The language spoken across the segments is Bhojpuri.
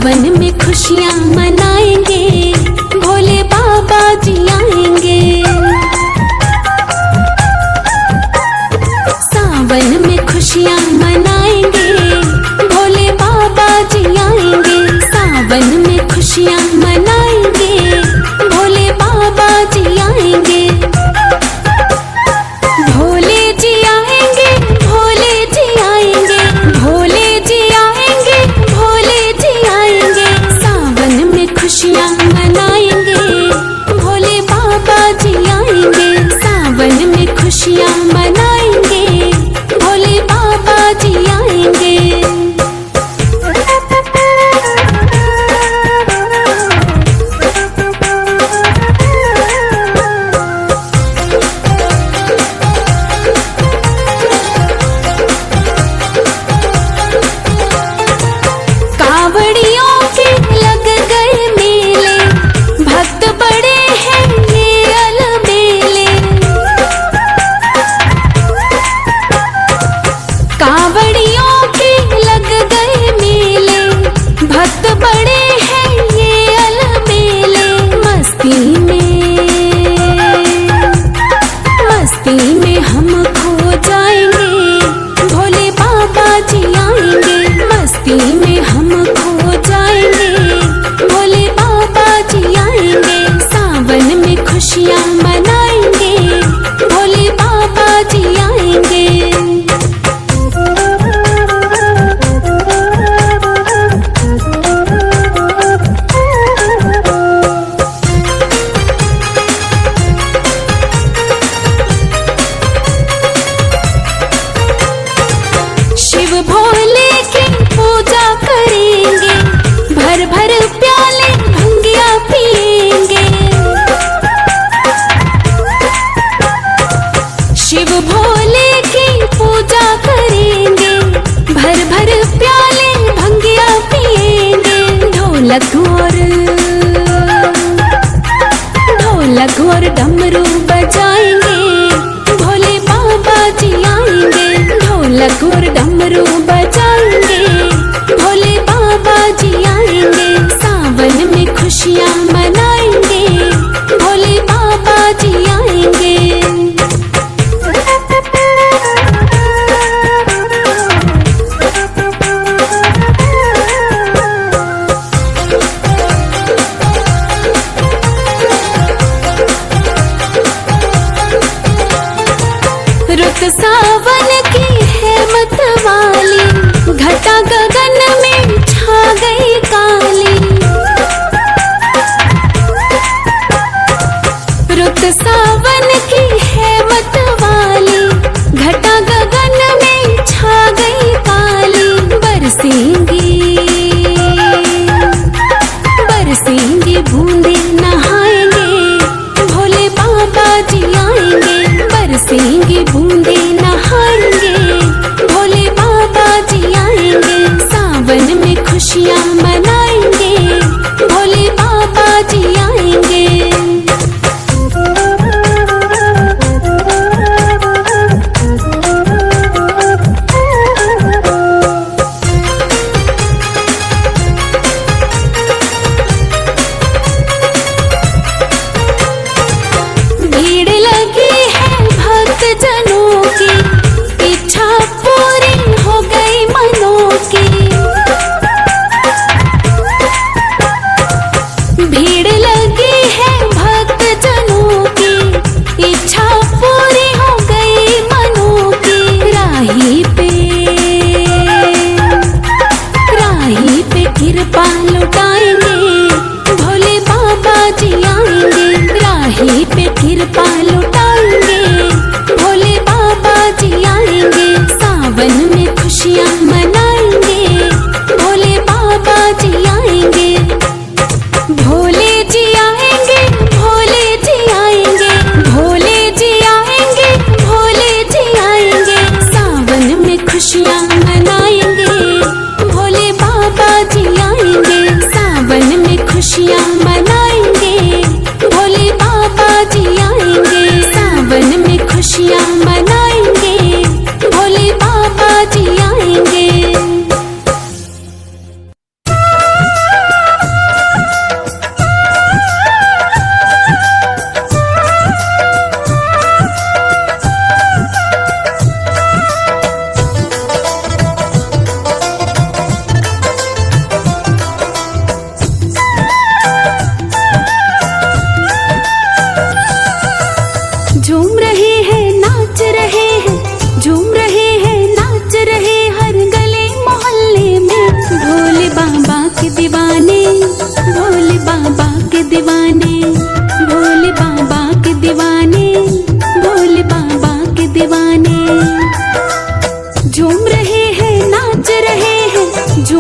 सावन में खुशियाँ मनाएंगे, भोले बाबा जी आएंगे। सावन में खुशियाँ मनाएंगे, भोले बाबा जी आएंगे। सावन में खुशियाँ मनाएंगे, भोले बाबा जी आएंगे। भोले जी आएंगे, भोले जी आएंगे, भोले जी आएंगे, भोले जी आएंगे। सावन में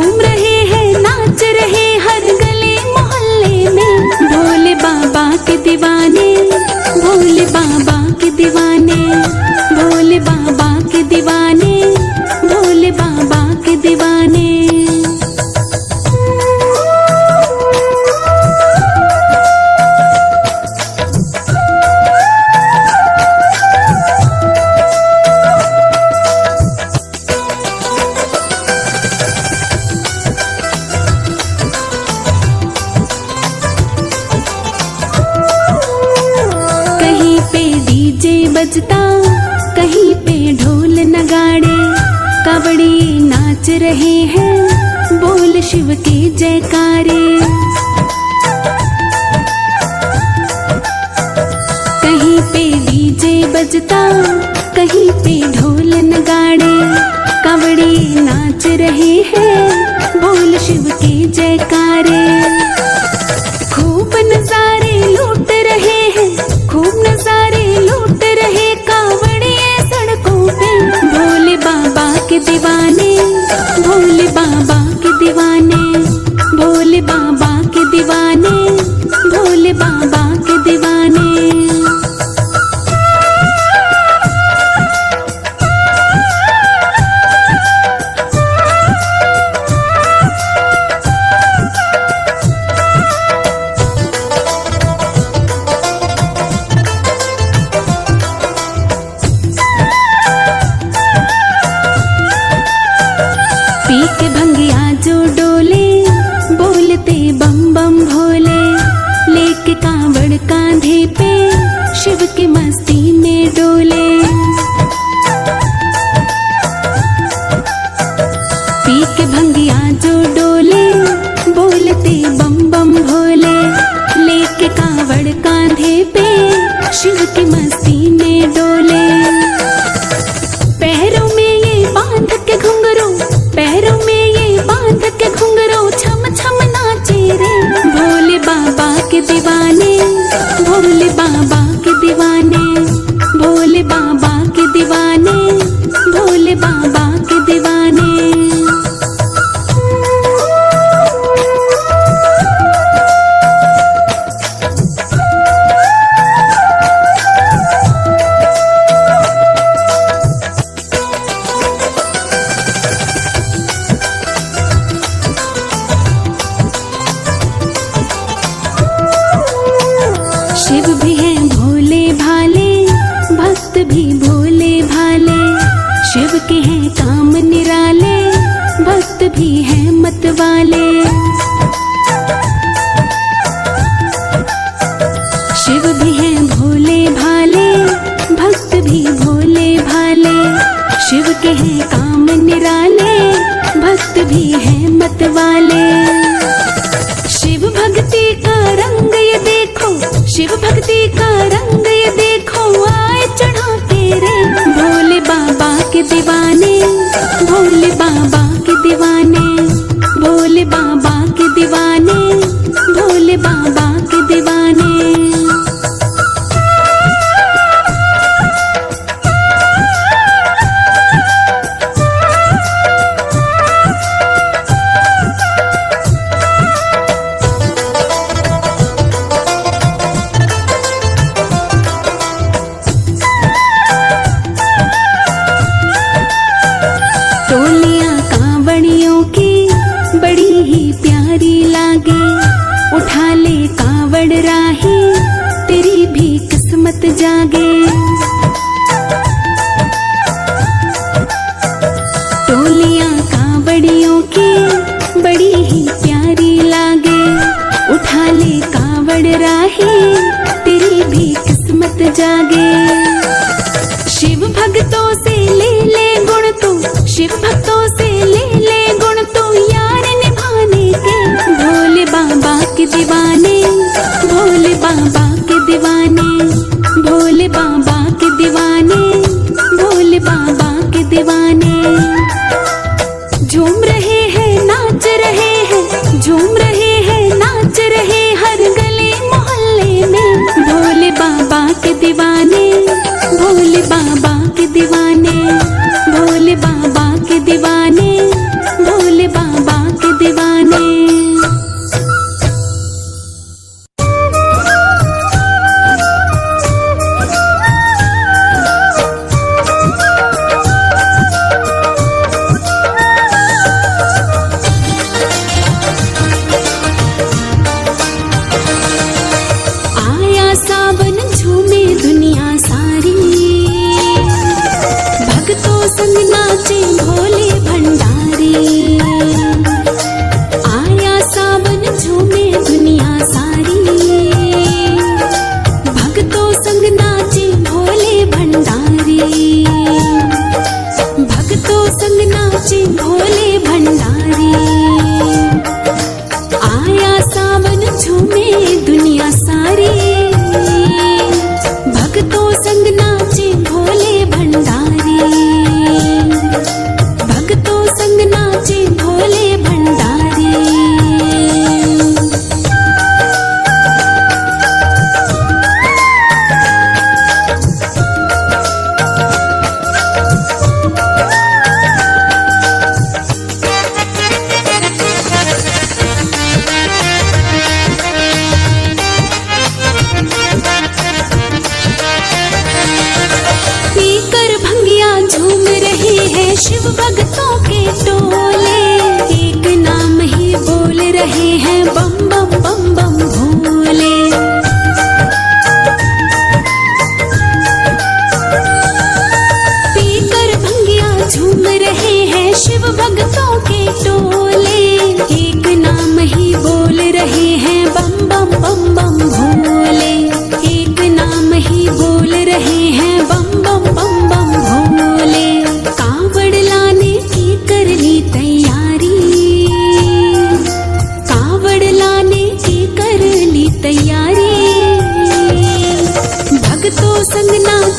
झूम रहे हैं नाच रहे हर गली मोहल्ले में। भोले बाबा के दीवाने, भोले बाबा के दीवाने, भोले बाबा के दीवाने, भोले बाबा के दीवाने। बजता कहीं पे ढोल नगाड़े, कावड़ी नाच रहे हैं बोल शिव के जयकारे। कहीं पे डीजे बजता कहीं पे ढोल नगाड़े, कावड़ी नाच रहे हैं बोल शिव के जयकारे। खूब नजारे लूट रहे हैं, खूब नजारे लूट रहे कावड़िए सड़कों पे। भोले बाबा के दीवाने, भोले बाबा के दीवाने, भोले बाबा के दीवाने, भोले बाबा के दीवाने। पी के भंगिया जो डोले, बोलते बम बम भोले, लेके कांवड़ कांधे पे शिव की मस्ती में डोले। पी के भंगिया जो डोले, बोलते बम बम भोले, लेके कांवड़ कांधे पे शिव की मस्ती में डोले। पैरों में ये बांध के घुंघरू, पैरों में ये बांध के घुंघरू छम छम नाचे रे। भोले बाबा के दीवाने, भोले बाबा के दीवाने, भोले बाबा के दीवाने, भोले बाबा के दीवाने। शिव भी हैं भोले भाले, भक्त भी भोले भाले, शिव के हैं काम निराले, भक्त भी हैं मत वाले। शिव भी हैं भोले भाले, भक्त भी भोले भाले, शिव के हैं काम निराले, भक्त भी हैं मत वाले। शिव भक्ति का रंग ये देखो, शिव भक्ति का रंग ये देखो, आए चढ़ा के रे। भोले बाबा के दीवाने, भोले बाबा के दीवाने, भोले बाबा के दीवाने, भोले बाबा के दीवाने। टोलियां कांवड़ियों की बड़ी ही प्यारी लागे, उठा ले कांवड़ राही तेरी भी किस्मत जागे। टोलियां कांवड़ियों की बड़ी ही प्यारी लागे, उठा ले कांवड़ राही तेरी भी किस्मत जागे। शिव भक्तों से ले ले गुण तू, शिव भक्तों से ले ले गुण तू, यार निभाने के। भोले बाबा के दीवाने, भोले बाबा के दीवाने, भोले बाबा के दीवाने, भोले बाबा के दीवाने। झूम रहे हैं नाच रहे हैं, झूम रहे हैं नाच रहे हर गली मोहल्ले में। भोले बाबा के दीवाने,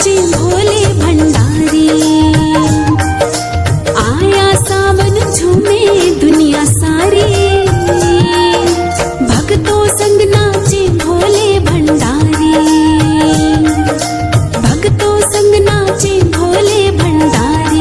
नाचे भोले भंडारी। आया सावन झूमे दुनिया सारी, भक्तों संग नाचे भोले भंडारी। भक्तों संग नाचे भोले भंडारी।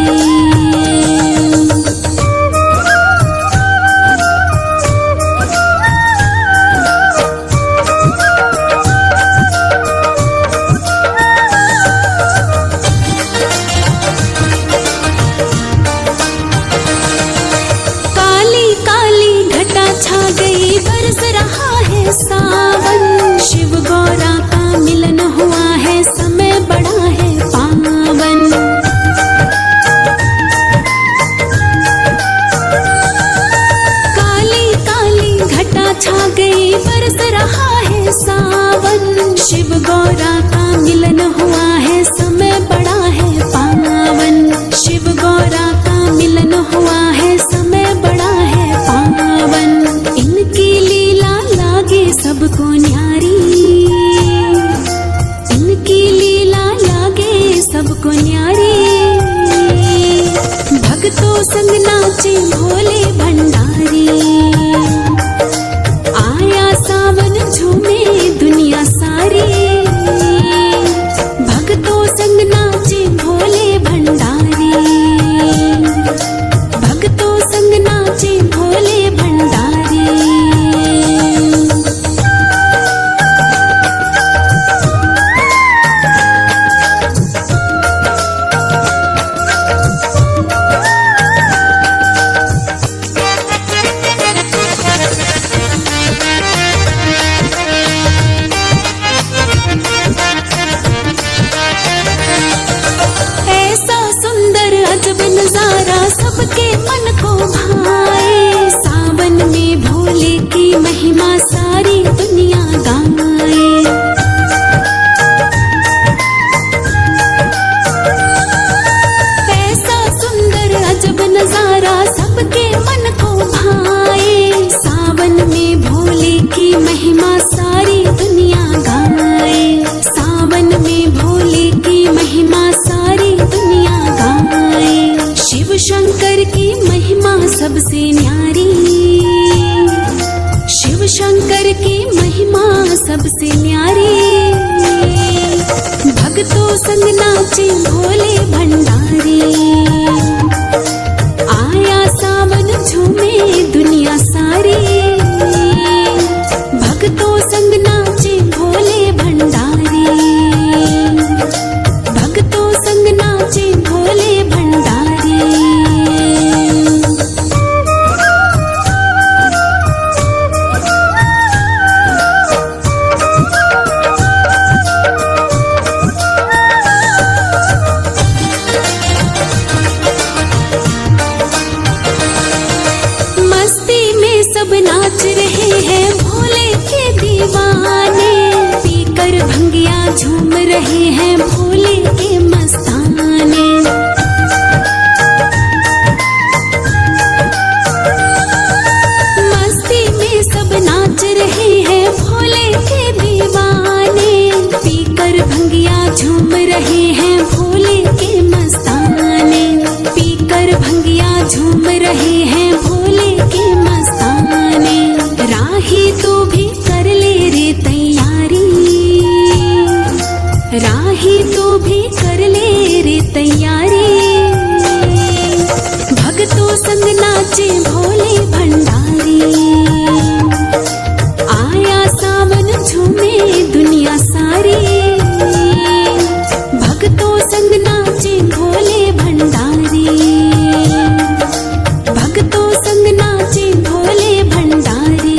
छा गई बरस रहा है सावन, शिव गौरा का मिलन हुआ है, समय बड़ा है पावन। काली काली घटा छा गई बरस रहा है सावन, शिव गौरा का मिलन हुआ है, समय बड़ा है पावन। शिव गौरा का मिलन हुआ है, समय बड़ा है पावन। इनकी लीला लागे सबको न्यारी, इनकी लीला लागे सबको न्यारी। भक्तों संग नाचे भोले भंडारी। आया सावन झूमे दुनिया सारी, भक्तों संग नाचे भोले भंडारी। भक्तों संग नाचे भोले भंडारी। सबके मन को भाए, सावन में भोले की महिमा सारी दुनिया गाए। ऐसा सुंदर अजब नजारा सबके मन को भाए, सावन में भोले की महिमा सारी दुनिया गाए। सावन में भोले की महिमा सारी दुनिया गाए। शिव शंकर की महिमा सबसे न्यारी, शिव शंकर की महिमा सबसे न्यारी। भक्तों संग नाचे भोले भंडारी। आया सावन झूमे दुनिया सारी, भक्तों संग नाचे भोले भंडारी। भक्तों संग नाचे भोले भंडारी। सब नाच रहे हैं भोले के दीवाने, पीकर भंगिया झूम रहे हैं भोले के मस्ताने। मस्ती में सब नाच रहे हैं भोले के दीवाने, पीकर भंगिया झूम रहे हैं भोले के मस्ताने। पीकर भंगिया झूम रहे हैं भोले के मस्ताने। राही तू भी कर ले रे तैयारी, राही तू भी कर ले रे तैयारी। भक्तों संग नाचे भोले भंडारी। आया सावन झूमे दुनिया सारी, भक्तों संग नाचे भोले भंडारी। भक्तों संग नाचे भोले भंडारी।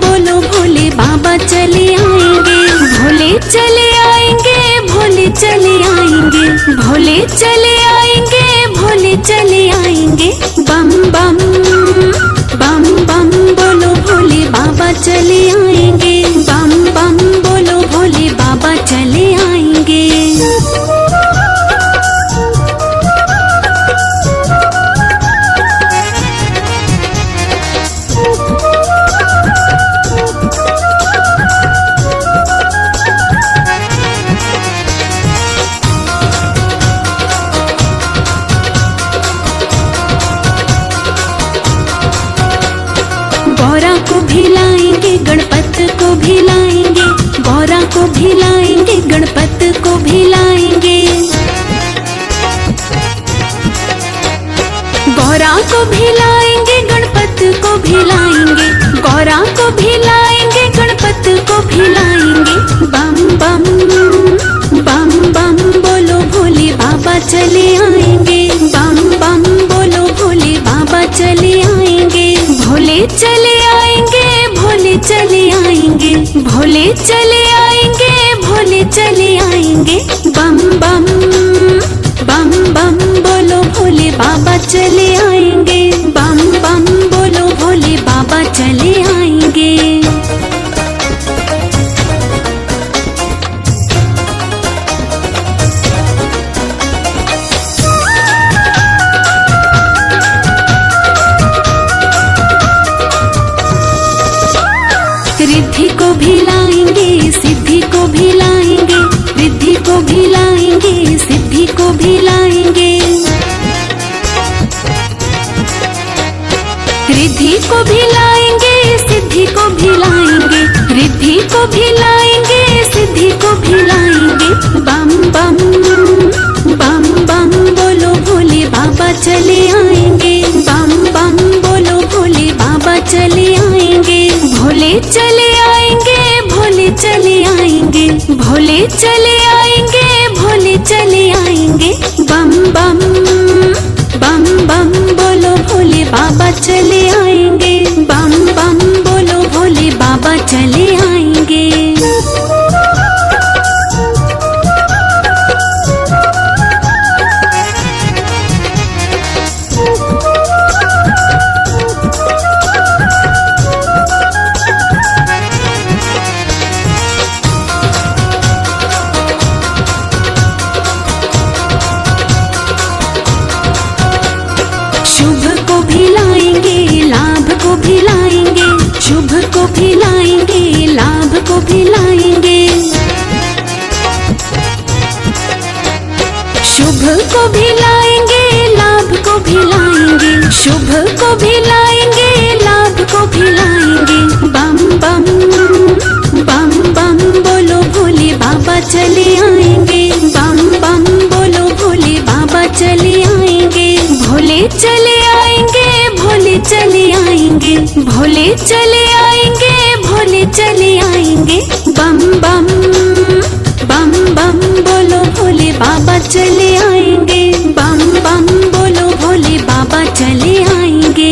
बोलो भोले चले आएंगे, भोले चले आएंगे, भोले चले आएंगे, भोले चले आएंगे। बम बम बम बम बोलो भोले बाबा चले आएंगे, बम बम बोलो भोले बाबा चले आएंगे। गौरा को भी लाएंगे, गणपत को भी लाएंगे, गौरा को भी लाएंगे, गणपत को भी लाएंगे। गौरा को भी लाएंगे, गणपत को भी लाएंगे, गौरा को भी लाएंगे, गणपत को भी लाएंगे। बम बम बम बम बोलो भोले बाबा चले आएंगे, बम बम बोलो भोले बाबा चले आएंगे। भोले चले आएंगे, भोले चले आएंगे, भोले चले आएंगे, भोले चले आएंगे। बम बम बम बम बोलो भोले बाबा चले आएंगे, बम बम बोलो भोले बाबा चले आएंगे। रिद्धि को भी लाएंगे, सिद्धि को भी लाएंगे, रिद्धि को भी लाएंगे, सिद्धि को भी लाएंगे। रिद्धि को भी लाएंगे, सिद्धि को भी लाएंगे, रिद्धि को भी लाएंगे, सिद्धि को भी लाएंगे। बम बम बम बम बोलो भोले बाबा चले आएंगे, बम बम बोलो भोले बाबा चले आएंगे। भोले चले आएंगे, भोले चले आएंगे, भोले चले आएंगे, भोले चले आएंगे। बम बम बम बम बोलो भोले बाबा चले आएंगे, बम बम बोलो भोले बाबा चले आएंगे। शुभ को भी लाएंगे, लाभ को भी लाएंगे, शुभ को भी लाएंगे, लाभ को भी लाएंगे। शुभ को भी लाएंगे, लाभ को भी लाएंगे, शुभ को भी लाएंगे, लाभ को भी लाएंगे। बम बम बम बम बोलो भोले बाबा चले आएंगे, बम बम बोलो भोले बाबा चले आएंगे। भोले चले आएंगे, भोले चले आएंगे, भोले चले आएंगे, भोले चले आएंगे। बम बम बम बम बोलो भोले बाबा चले आएंगे, बम बम बोलो भोले बाबा चले आएंगे।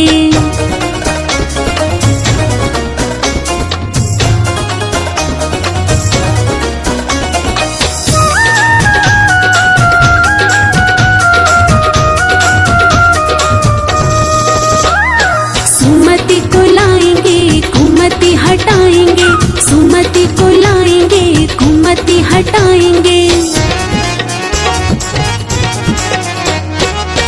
सुमति को लाएंगे, कुमति हटाएंगे, सुमति को लाएंगे, कुमति हटाएंगे।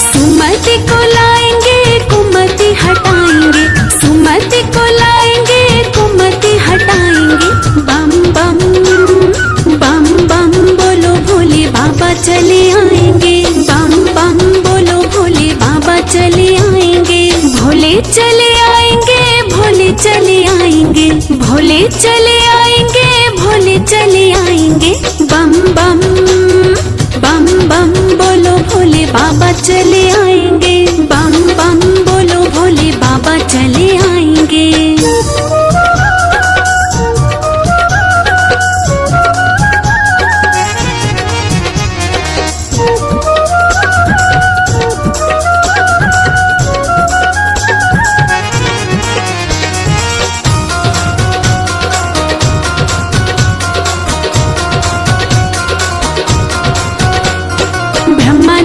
सुमति को लाएंगे, कुमति हटाएंगे, सुमति को लाएंगे, कुमति हटाएंगे। बम बम बम बम बोलो भोले बाबा चले आएंगे, बम बम बोलो भोले बाबा चले आएंगे। भोले चले आएंगे, भोले चले आएंगे, भोले चले आएंगे, भोले चले आएंगे। बम बम बम बम बोलो भोले बाबा चले आएंगे, बम बम बोलो भोले बाबा चले आएंगे।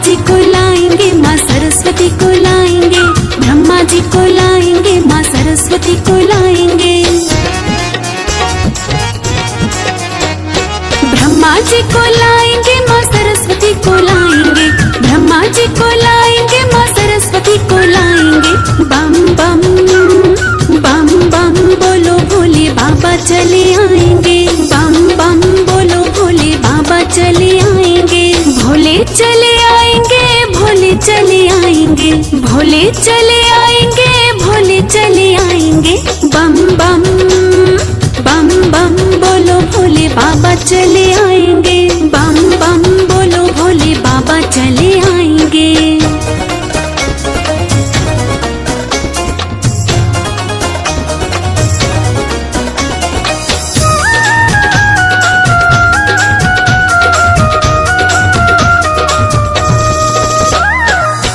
जी को लाएंगे, माँ सरस्वती को लाएंगे, ब्रह्मा जी को लाएंगे, माँ सरस्वती को लाएंगे। ब्रह्मा जी को लाएंगे, माँ सरस्वती को लाएंगे, ब्रह्मा जी को लाएंगे, माँ सरस्वती को लाएंगे। बम बम बम बम बोलो भोले बाबा चले आएंगे, बम बम बोलो भोले बाबा चले आएंगे। भोले चले आएंगे, भोले चले आएंगे, भोले चले आएंगे, भोले चले आएंगे। बम बम बम बम बोलो भोले बाबा चले आएंगे, बम बम बोलो भोले बाबा चले आएंगे।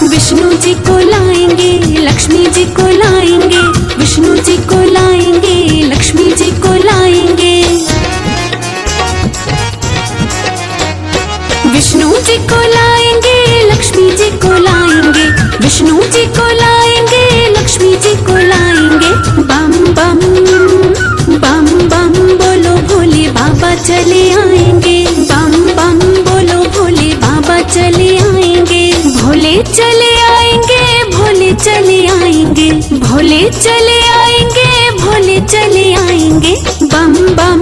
विष्णु जी को लाएंगे, लक्ष्मी जी को लाएंगे, विष्णु जी को लाएंगे, लक्ष्मी जी को लाएंगे। विष्णु जी को लाएंगे, लक्ष्मी जी को लाएंगे, विष्णु जी को लाएंगे, लक्ष्मी जी को लाएंगे। बम बम बम बम बोलो भोले बाबा चले आएंगे, बम बम बोलो भोले बाबा चले आएंगे। भोले चले आएंगे, भोले चले आएंगे, भोले चले आएंगे, भोले चले आएंगे। बम बम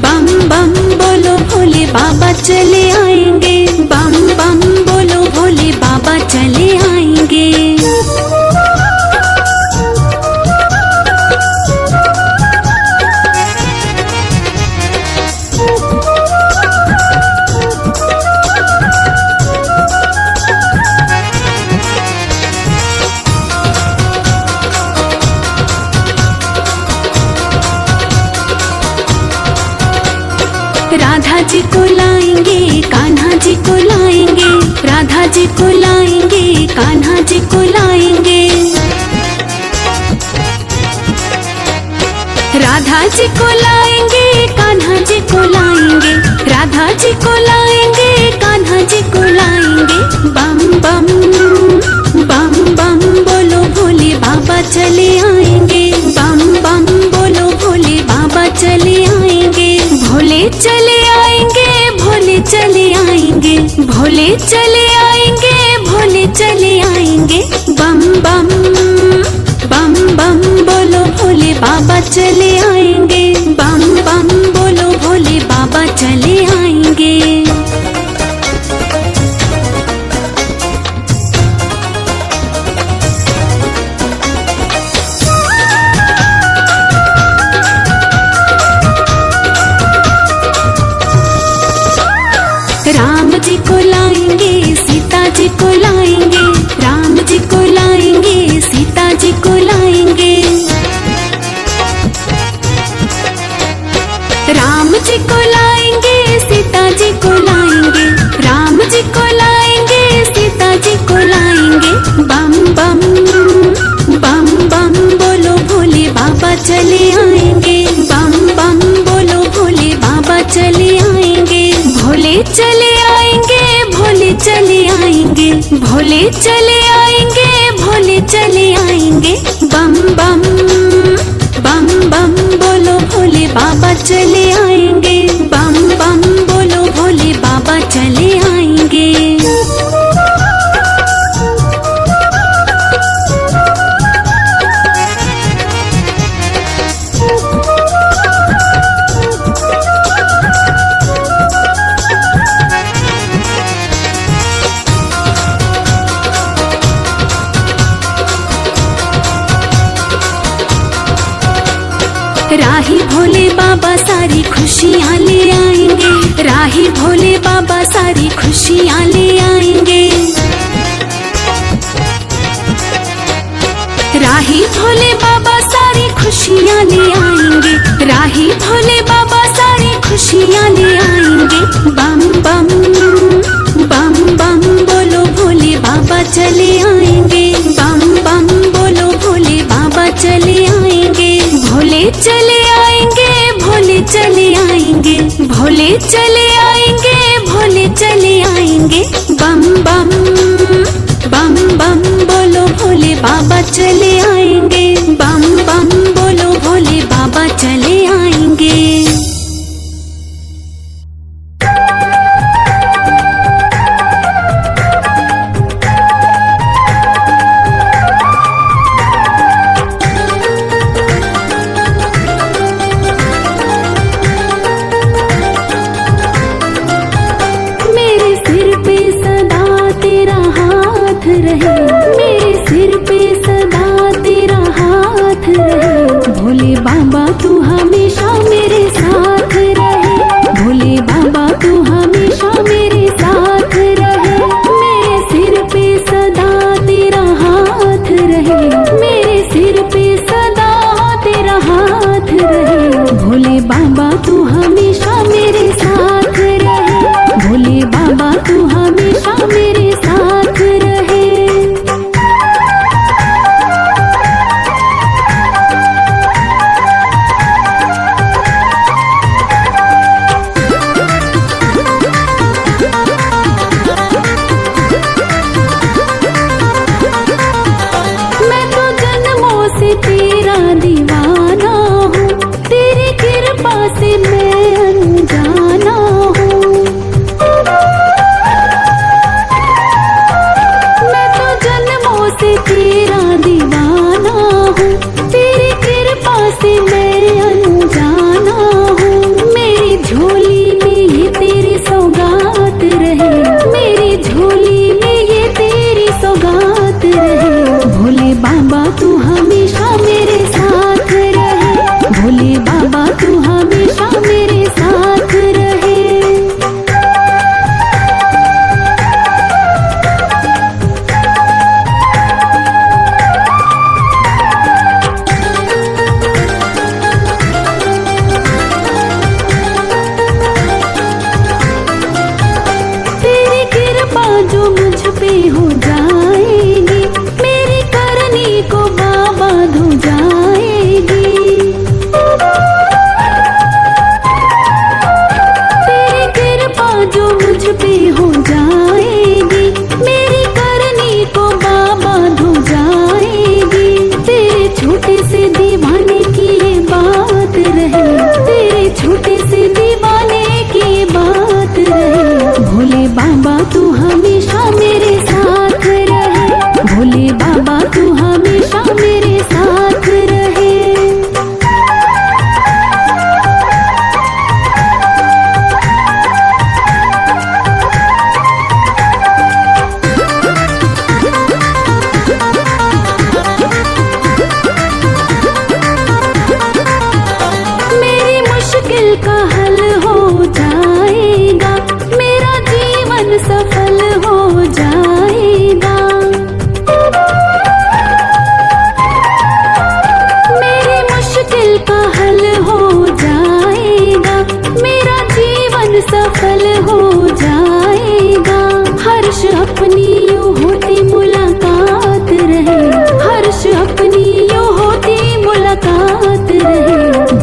बम बम बोलो भोले बाबा चले आएंगे, बम बम बोलो भोले बाबा चले आएंगे। राधा जी को लाएंगे, कान्हा जी को लाएंगे, राधा जी को लाएंगे, कान्हा जी को लाएंगे। राधा जी को लाएंगे, कान्हा जी को लाएंगे, राधा जी को लाएंगे, कान्हा जी को लाएंगे। बम बम बम बम बोलो भोले बाबा चले आएंगे, बम बम बोलो भोले बाबा चले आएंगे। भोले चले आएंगे, भोले चले आएंगे, भोले चले आएंगे, भोले चले आएंगे। बम बम बम बम बोलो भोले बाबा चले आएंगे, बम बम बोलो भोले बाबा चले आएंगे। राम जी को लाएंगे, सीता जी को लाएंगे, राम जी को लाएंगे, सीता जी को लाएंगे। राम जी को लाएंगे, सीता जी को लाएंगे, राम जी को लाएंगे, सीता जी को लाएंगे। बम बम बम बम बोलो भोले बाबा चले आएंगे, बम बम बोलो भोले बाबा चले आएंगे। भोले चले आएंगे, भोले चले आएंगे, भोले चले आएंगे, भोले चले आएंगे। बम बम बम बम बोलो भोले बाबा चले आएंगे, बम बम बोलो भोले बाबा चले आएंगे। राही भोले बाबा सारी खुशियाँ ले आएंगे, राही भोले बाबा सारी खुशियाँ ले आएंगे। राही भोले बाबा सारी खुशियाँ ले आएंगे, राही भोले बाबा सारी खुशियाँ ले आएंगे। बम बम बम बम बोलो भोले बाबा चले आएंगे, बम बम बोलो भोले बाबा चले आएंगे। भोले चले आएंगे, भोले चले आएंगे, भोले चले आएंगे, भोले चले आएंगे। बम बम बम बम बोलो भोले बाबा चले आएंगे, बम बम बोलो भोले बाबा चले आएंगे। मेरे सिर पे सदा तेरा हाथ रहे, मेरे सिर पे सदा तेरा हाथ रहे। भोले बाबा तू हमेशा मेरे साथ रहे, भोले बाबा तू हमेशा मेरे साथ रहे। मेरे सिर पे सदा तेरा हाथ रहे, मेरे सिर पे सदा तेरा हाथ रहे। भोले बाबा तू हमेशा मेरे साथ रहे, भोले बाबा तू हमेशा मेरे साथ रहे। मैं तो जन्मों से तेरा दीवाना हूँ, तेरी कृपा से मैं अनजाना हूँ। मैं तो जन्मों से तेरा दीवाना हूँ, तेरी कृपा से मैं अनजाना हूँ। मेरी झोली में ये तेरी सौगात रहे, मेरी झोली में ये तेरी सौगात रहे। भोले बाबा तू हमेशा मेरे साथ रहे, भोले बाबा तू हमेशा मेरे साथ रहे। तेरी कृपा जो मुझ पे हो जाएगी, मेरी करनी को बाबा धो जाएगी। तेरी कृपा जो मुझ पे हो जाएगी, मेरी करनी को बाबा धो जाएगी। तेरे छोटे से दीवाने की ये बात रहे, तेरे छोटे से दीवाने की ये बात रहे। भोले बाबा तू हमेशा मेरे साथ रहे, भोले बाबा तू हमेशा मेरे साथ रहे। मेरी मुश्किल का हल हो जाएगा, मेरा जीवन सफल हो जाएगा। मेरी मुश्किल का हल हो जाएगा, मेरा जीवन सफल हो जाएगा। हर्ष अपनी यूं होती मुलाकात रहे, हर्ष अपनी यूं होती मुलाकात रहे।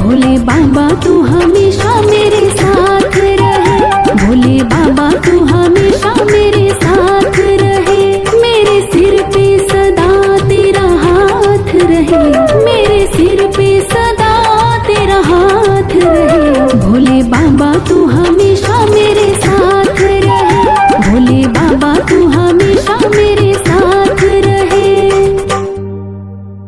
भोले बाबा तू हमेशा मेरे साथ रहे, भोले बाबा तू हमेशा मेरे साथ रहे। मेरे सिर पे सदा तेरा हाथ रहे, मेरे सिर पे सदा तेरा हाथ रहे। भोले बाबा तू हमेशा मेरे साथ रहे, भोले बाबा तू हमेशा मेरे